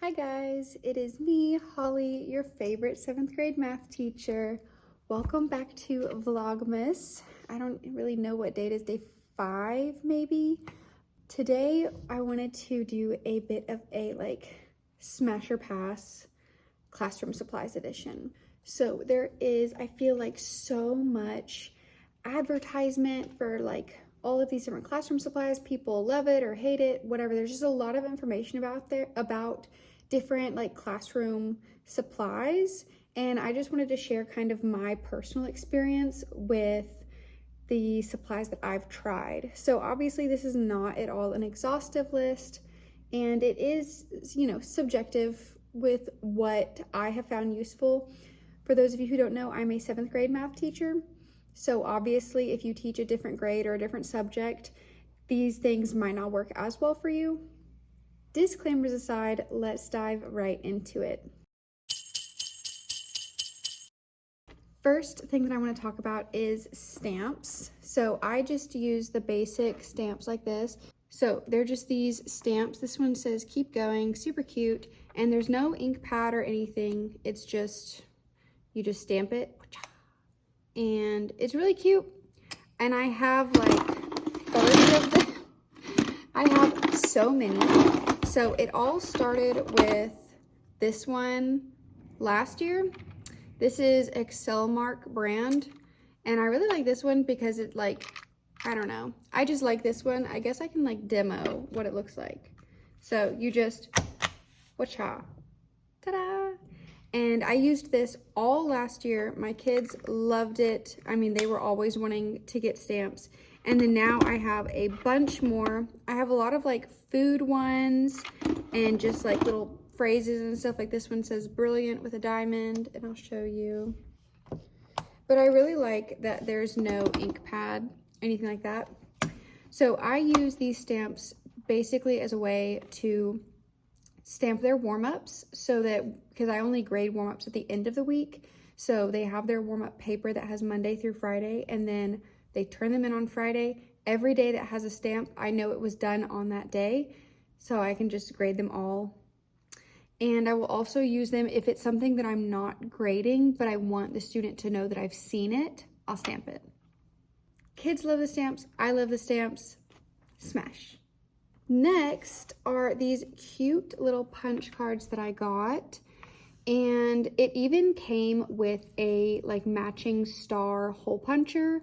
Hi guys, it is me, Holly, your favorite 7th grade math teacher. Welcome back to Vlogmas. I don't really know what day it is, day 5 maybe. Today I wanted to do a bit of a smash or pass classroom supplies edition. So there is, I feel like, so much advertisement for all of these different classroom supplies. People love it or hate it, whatever. There's just a lot of information about different classroom supplies, and I just wanted to share kind of my personal experience with the supplies that I've tried. So obviously this is not at all an exhaustive list, and it is, subjective with what I have found useful. For those of you who don't know, I'm a 7th grade math teacher. So obviously if you teach a different grade or a different subject, these things might not work as well for you. Disclaimers aside, let's dive right into it. First thing that I want to talk about is stamps. So I just use the basic stamps like this. So they're just these stamps. This one says keep going, super cute, and there's no ink pad or anything. It's just, you just stamp it, and it's really cute. And I have 30 of them. I have so many. So it all started with this one last year. This is Excelmark brand, and I really like this one because it I don't know. I just like this one. I guess I can demo what it looks like. So you just, ta-da. And I used this all last year. My kids loved it. I mean, they were always wanting to get stamps. And then now I have a bunch more. I have a lot of food ones and just little phrases and stuff. Like this one says brilliant with a diamond, and I'll show you. But I really like that there's no ink pad, anything like that. So I use these stamps basically as a way to stamp their warm-ups, so that, because I only grade warm-ups at the end of the week, so they have their warm-up paper that has Monday through Friday, and then they turn them in on Friday. Every day that has a stamp, I know it was done on that day, so I can just grade them all. And I will also use them if it's something that I'm not grading, but I want the student to know that I've seen it, I'll stamp it. Kids love the stamps, I love the stamps, smash. Next are these cute little punch cards that I got, and it even came with a matching star hole puncher.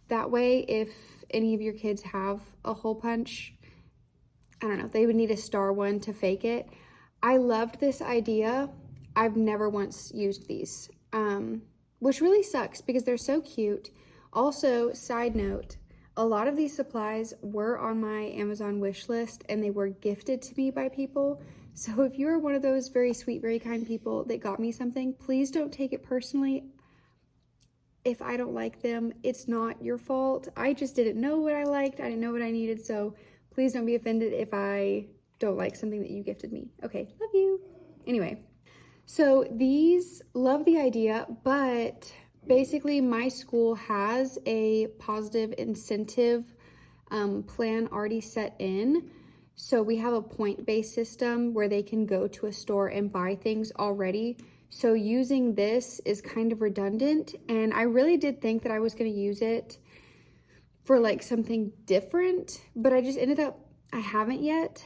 That way, if any of your kids have a hole punch, I don't know, they would need a star one to fake it. I loved this idea. I've never once used these, which really sucks because they're so cute. Also, side note, a lot of these supplies were on my Amazon wish list, and they were gifted to me by people. So if you're one of those very sweet, very kind people that got me something, please don't take it personally. If I don't like them, it's not your fault. I just didn't know what I liked. I didn't know what I needed. So please don't be offended if I don't like something that you gifted me. Okay, love you. Anyway, so these, love the idea, but basically my school has a positive incentive plan already set in. So we have a point-based system where they can go to a store and buy things already. So using this is kind of redundant, and I really did think that I was going to use it for something different, but I just ended up, I haven't yet.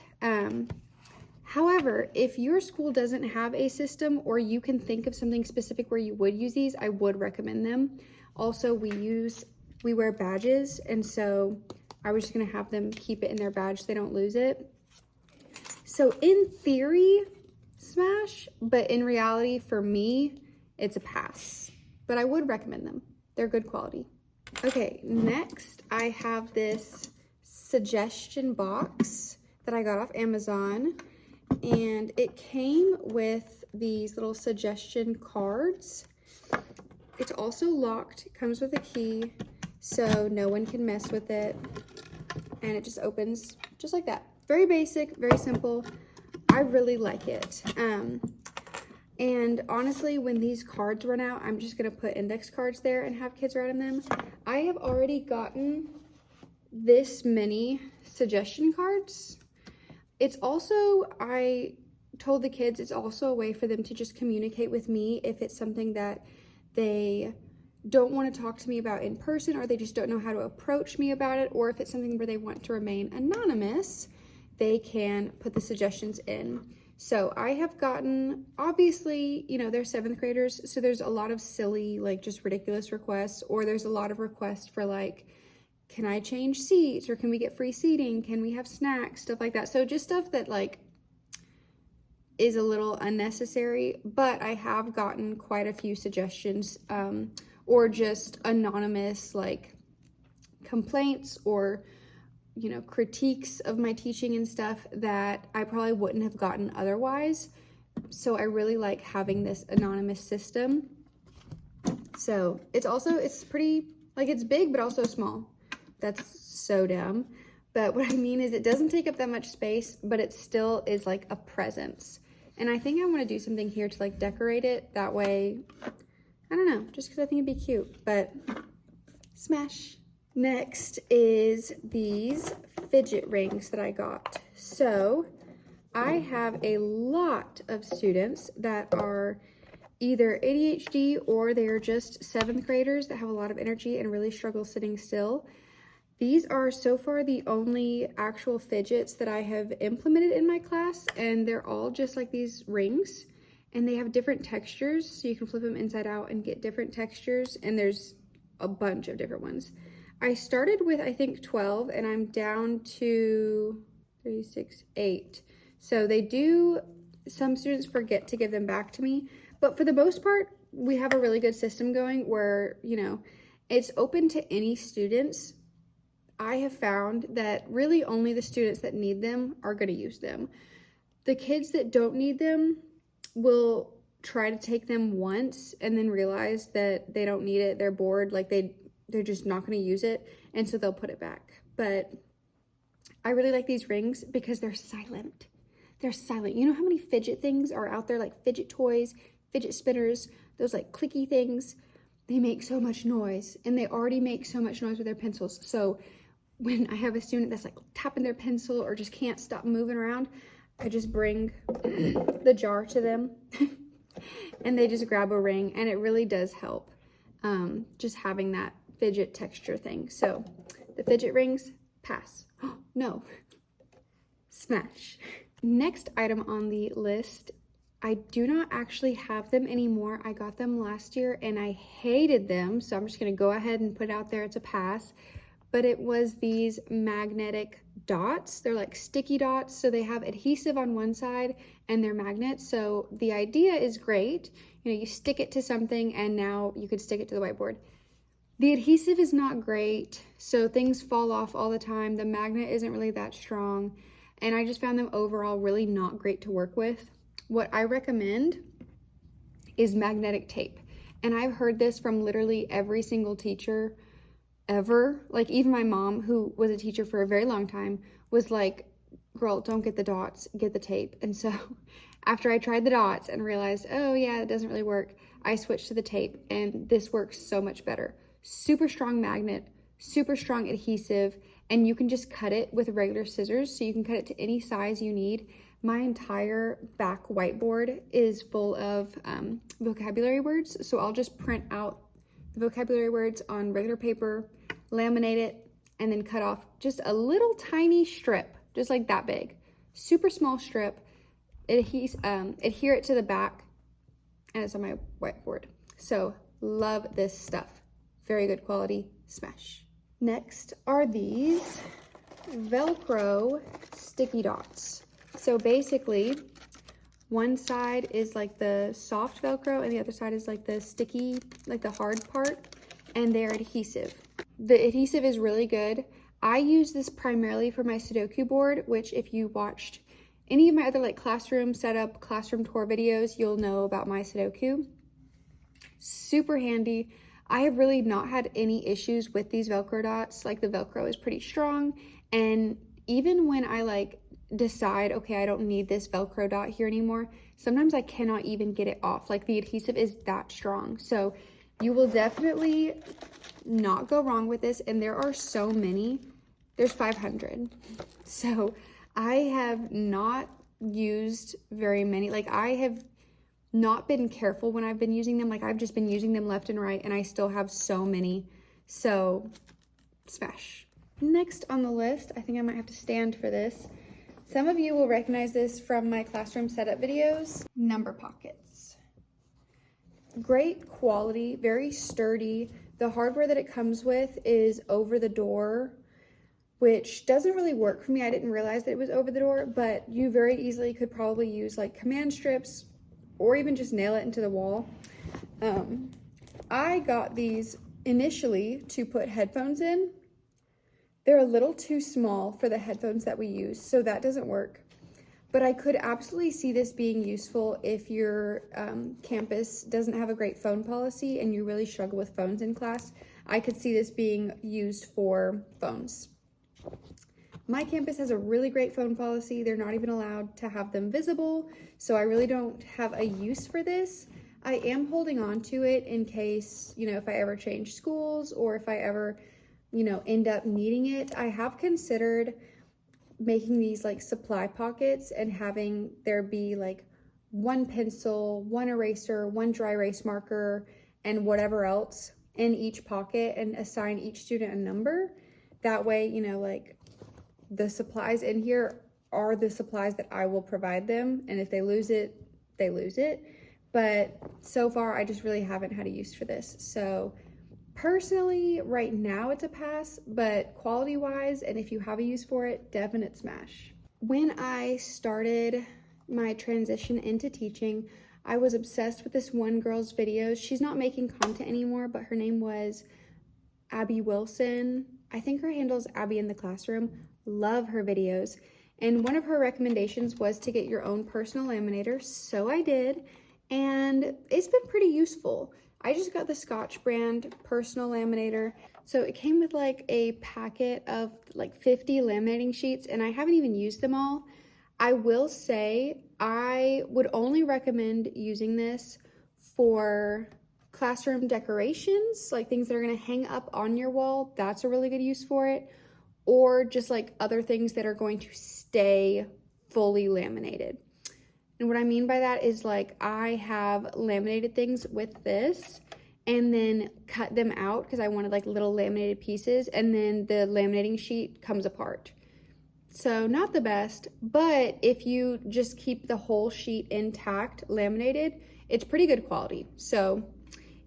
However, if your school doesn't have a system, or you can think of something specific where you would use these, I would recommend them. Also, we wear badges, and so I was just gonna have them keep it in their badge so they don't lose it. So in theory, smash, but in reality, for me, it's a pass. But I would recommend them. They're good quality. Okay, next I have this suggestion box that I got off Amazon, and it came with these little suggestion cards. It's also locked, it comes with a key, so no one can mess with it, and it just opens just like that. Very basic, very simple. I really like it. And honestly, when these cards run out, I'm just gonna put index cards there and have kids write on them. I have already gotten this many suggestion cards. It's also, I told the kids it's also a way for them to just communicate with me if it's something that they don't want to talk to me about in person, or they just don't know how to approach me about it, or if it's something where they want to remain anonymous, they can put the suggestions in. So I have gotten, obviously, you know, they're 7th graders, so there's a lot of silly, like just ridiculous requests, or there's a lot of requests for like, can I change seats, or can we get free seating? Can we have snacks? Stuff like that. So just stuff that like is a little unnecessary, but I have gotten quite a few suggestions, or just anonymous like complaints or, you know, critiques of my teaching and stuff that I probably wouldn't have gotten otherwise. So I really like having this anonymous system. So it's pretty, like, it's big, but also small. That's so dumb. But what I mean is it doesn't take up that much space, but it still is like a presence. And I think I want to do something here to like decorate it. That way, I don't know, just because I think it'd be cute, but smash. Next is these fidget rings that I got. So I have a lot of students that are either ADHD or they're just 7th graders that have a lot of energy and really struggle sitting still. These are so far the only actual fidgets that I have implemented in my class, and they're all just like these rings, and they have different textures, so you can flip them inside out and get different textures, and there's a bunch of different ones. I started with, I think, 12, and I'm down to 3, 6, 8. So some students forget to give them back to me, but for the most part, we have a really good system going where, you know, it's open to any students. I have found that really only the students that need them are going to use them. The kids that don't need them will try to take them once and then realize that they don't need it. They're bored, like they're just not going to use it, and so they'll put it back. But I really like these rings because they're silent. They're silent. You know how many fidget things are out there, like fidget toys, fidget spinners, those like clicky things? They make so much noise, and they already make so much noise with their pencils. So when I have a student that's like tapping their pencil or just can't stop moving around, I just bring the jar to them and they just grab a ring, and it really does help, just having that fidget texture thing. So the fidget rings, pass. Oh, no, smash. Next item on the list, I do not actually have them anymore. I got them last year and I hated them, so I'm just gonna go ahead and put it out there, it's a pass. But it was these magnetic dots. They're like sticky dots, so they have adhesive on one side and they're magnets. So the idea is great. You know, you stick it to something and now you could stick it to the whiteboard. The adhesive is not great, so things fall off all the time. The magnet isn't really that strong, and I just found them overall really not great to work with. What I recommend is magnetic tape. And I've heard this from literally every single teacher ever. Like even my mom, who was a teacher for a very long time, was like, girl, don't get the dots, get the tape. And so after I tried the dots and realized, oh yeah, it doesn't really work, I switched to the tape, and this works so much better. Super strong magnet, super strong adhesive, and you can just cut it with regular scissors, so you can cut it to any size you need. My entire back whiteboard is full of vocabulary words, so I'll just print out the vocabulary words on regular paper, laminate it, and then cut off just a little tiny strip, just like that big, super small strip, adhere it to the back, and it's on my whiteboard. So love this stuff. Very good quality, smash. Next are these Velcro sticky dots. So basically, one side is like the soft Velcro and the other side is like the sticky, like the hard part, and they're adhesive. The adhesive is really good. I use this primarily for my Sudoku board, which if you watched any of my other like classroom setup, classroom tour videos, you'll know about my Sudoku. Super handy. I have really not had any issues with these Velcro dots. Like the Velcro is pretty strong, and even when I like decide, okay, I don't need this Velcro dot here anymore, sometimes I cannot even get it off. Like the adhesive is that strong. So you will definitely not go wrong with this, and there are so many. There's 500. So I have not used very many. Like, I have not been careful when I've been using them. Like, I've just been using them left and right, and I still have so many. So, smash. Next on the list, I think I might have to stand for this. Some of you will recognize this from my classroom setup videos. Number pockets. Great quality, very sturdy. The hardware that it comes with is over the door, which doesn't really work for me. I didn't realize that it was over the door, but you very easily could probably use like command strips or even just nail it into the wall. I got these initially to put headphones in. They're a little too small for the headphones that we use, so that doesn't work. But I could absolutely see this being useful if your campus doesn't have a great phone policy and you really struggle with phones in class. I could see this being used for phones. My campus has a really great phone policy. They're not even allowed to have them visible, so I really don't have a use for this. I am holding on to it in case, if I ever change schools or if I ever, end up needing it. I have considered making these like supply pockets and having there be like one pencil, one eraser, one dry erase marker, and whatever else in each pocket, and assign each student a number. That way, like the supplies in here are the supplies that I will provide them, and if they lose it, they lose it. But so far, I just really haven't had a use for this. So personally, right now it's a pass, but quality-wise, and if you have a use for it, definite smash. When I started my transition into teaching, I was obsessed with this one girl's videos. She's not making content anymore, but her name was Abby Wilson. I think her handle is Abby in the Classroom. Love her videos. And one of her recommendations was to get your own personal laminator, so I did, and it's been pretty useful. I just got the Scotch brand personal laminator. So it came with like a packet of like 50 laminating sheets, and I haven't even used them all. I will say I would only recommend using this for classroom decorations, like things that are gonna hang up on your wall. That's a really good use for it. Or just like other things that are going to stay fully laminated. And what I mean by that is like I have laminated things with this and then cut them out because I wanted like little laminated pieces, and then the laminating sheet comes apart. So not the best, but if you just keep the whole sheet intact, laminated, it's pretty good quality. So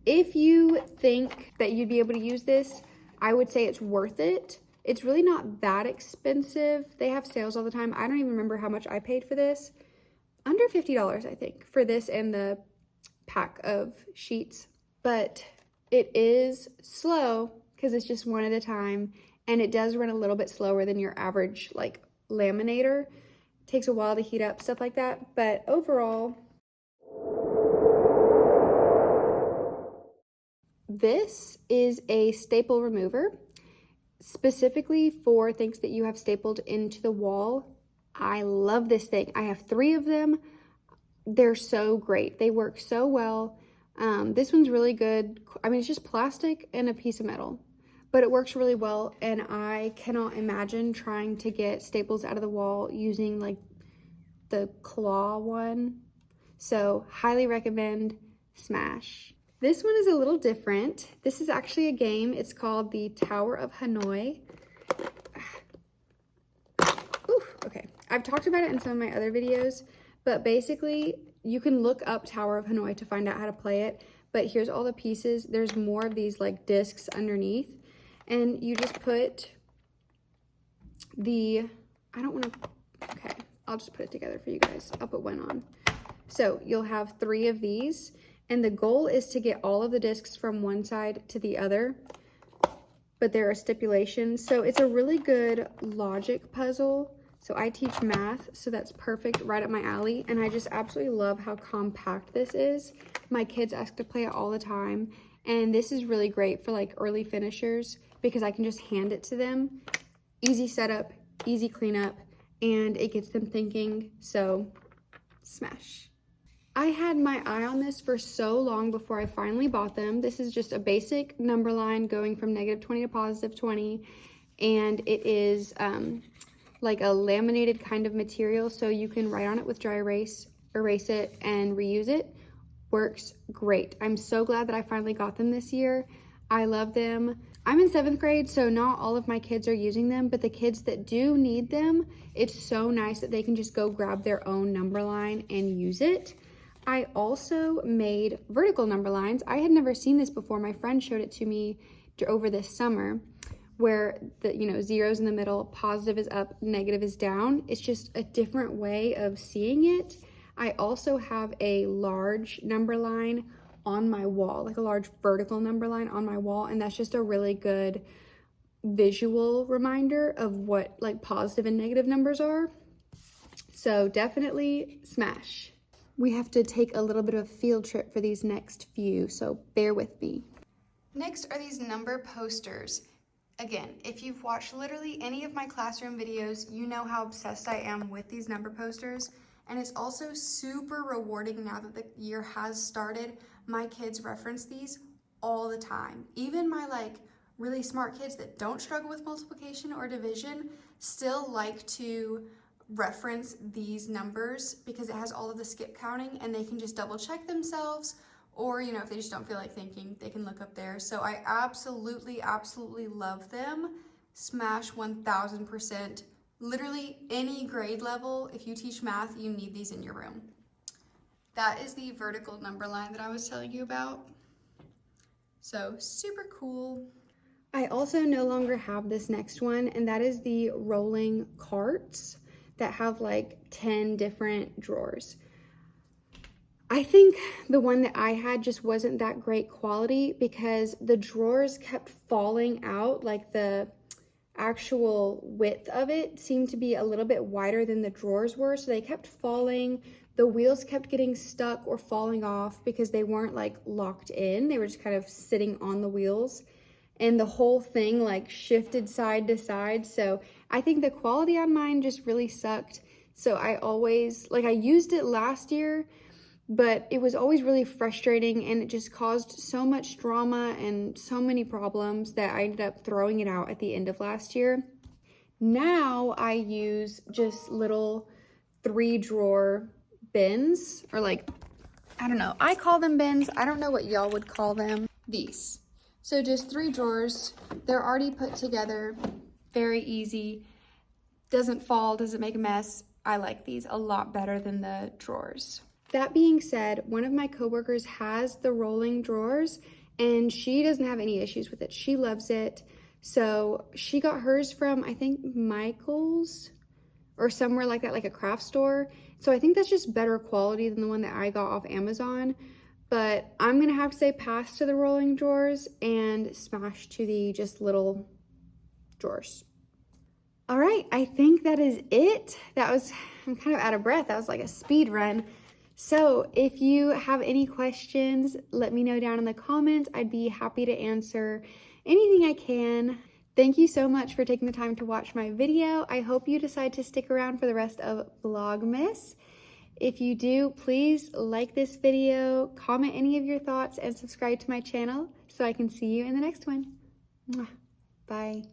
if you think that you'd be able to use this, I would say it's worth it. It's really not that expensive. They have sales all the time. I don't even remember how much I paid for this. Under $50, I think, for this and the pack of sheets. But it is slow because it's just one at a time, and it does run a little bit slower than your average like laminator. It takes a while to heat up, stuff like that. But overall, this is a staple remover, specifically for things that you have stapled into the wall. I love this thing. I have 3 of them. They're so great. They work so well. This one's really good. I mean, it's just plastic and a piece of metal, but it works really well. And I cannot imagine trying to get staples out of the wall using like the claw one. So highly recommend, smash. This one is a little different. This is actually a game. It's called the Tower of Hanoi. Okay, I've talked about it in some of my other videos, but basically you can look up Tower of Hanoi to find out how to play it. But here's all the pieces. There's more of these like discs underneath, and you just put the, okay, I'll just put it together for you guys. I'll put one on. So you'll have 3 of these, and the goal is to get all of the discs from one side to the other, but there are stipulations. So it's a really good logic puzzle. So I teach math, so that's perfect, right up my alley. And I just absolutely love how compact this is. My kids ask to play it all the time. And this is really great for like early finishers because I can just hand it to them. Easy setup, easy cleanup, and it gets them thinking. So smash. I had my eye on this for so long before I finally bought them. This is just a basic number line going from -20 to +20. And it is like a laminated kind of material, so you can write on it with dry erase, erase it, and reuse it. Works great. I'm so glad that I finally got them this year. I love them. I'm in 7th grade, so not all of my kids are using them, but the kids that do need them, it's so nice that they can just go grab their own number line and use it. I also made vertical number lines. I had never seen this before. My friend showed it to me over this summer, where the, you know, zero's in the middle, positive is up, negative is down. It's just a different way of seeing it. I also have a large number line on my wall, like a large vertical number line on my wall, and that's just a really good visual reminder of what like positive and negative numbers are. So definitely smash. We have to take a little bit of a field trip for these next few, so bear with me. Next are these number posters. Again, if you've watched literally any of my classroom videos, you know how obsessed I am with these number posters. And it's also super rewarding now that the year has started. My kids reference these all the time. Even my like really smart kids that don't struggle with multiplication or division still like to reference these numbers because it has all of the skip counting and they can just double check themselves, or you know, if they just don't feel like thinking, they can look up there. So I absolutely love them. Smash 1000%. Literally any grade level, if you teach math, you need these in your room. That is the vertical number line that I was telling you about. So super cool. I also no longer have this next one, and that is the rolling carts that have like 10 different drawers. I think the one that I had just wasn't that great quality because the drawers kept falling out, like the actual width of it seemed to be a little bit wider than the drawers were, so they kept falling. The wheels kept getting stuck or falling off because they weren't like locked in. They were just kind of sitting on the wheels, and the whole thing like shifted side to side. So I think the quality on mine just really sucked. So I always, like, I used it last year, but it was always really frustrating, and it just caused so much drama and so many problems that I ended up throwing it out at the end of last year. Now I use just little 3-drawer bins, or like, I don't know, I call them bins. I don't know what y'all would call them. These. So just 3 drawers. They're already put together. Very easy. Doesn't fall, doesn't make a mess. I like these a lot better than the drawers. That being said, one of my coworkers has the rolling drawers and she doesn't have any issues with it. She loves it. So she got hers from, I think, Michael's or somewhere like that, like a craft store. So I think that's just better quality than the one that I got off Amazon. But I'm gonna have to say pass to the rolling drawers and smash to the just little drawers. All right, I think that is it. I'm kind of out of breath. That was like a speed run. So if you have any questions, let me know down in the comments. I'd be happy to answer anything I can. Thank you so much for taking the time to watch my video. I hope you decide to stick around for the rest of Vlogmas. If you do, please like this video, comment any of your thoughts, and subscribe to my channel so I can see you in the next one. Bye.